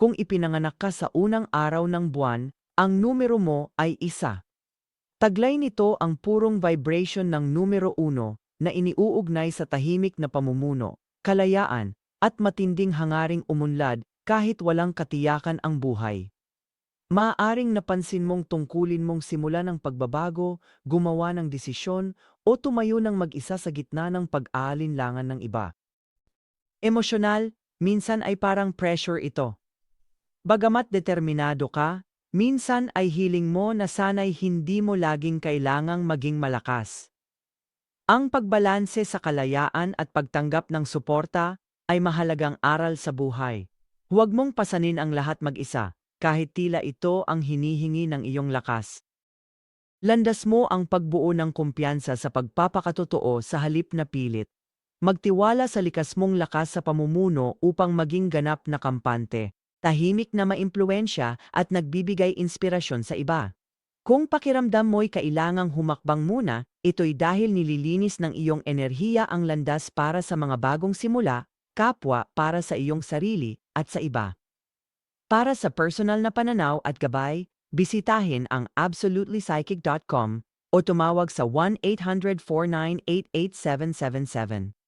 Kung ipinanganak ka sa unang araw ng buwan, ang numero mo ay 1. Taglay nito ang purong vibration ng numero 1 na iniuugnay sa tahimik na pamumuno, kalayaan, at matinding hangaring umunlad kahit walang katiyakan ang buhay. Maaaring napansin mong tungkulin mong simulan ng pagbabago, gumawa ng desisyon, o tumayo ng mag-isa sa gitna ng pag-aalinlangan ng iba. Emosyonal, minsan ay parang pressure ito. Bagamat determinado ka, minsan ay hiling mo na sana'y hindi mo laging kailangang maging malakas. Ang pagbalanse sa kalayaan at pagtanggap ng suporta ay mahalagang aral sa buhay. Huwag mong pasanin ang lahat mag-isa, kahit tila ito ang hinihingi ng iyong lakas. Landas mo ang pagbuo ng kumpiyansa sa pagpapakatotoo sa halip na pilit. Magtiwala sa likas mong lakas sa pamumuno upang maging ganap na kampante, tahimik na maimpluwensya at nagbibigay inspirasyon sa iba. Kung pakiramdam mo'y kailangang humakbang muna, ito'y dahil nililinis ng iyong enerhiya ang landas para sa mga bagong simula, kapwa para sa iyong sarili at sa iba. Para sa personal na pananaw at gabay, bisitahin ang absolutelypsychic.com o tumawag sa 1-800-498-8777.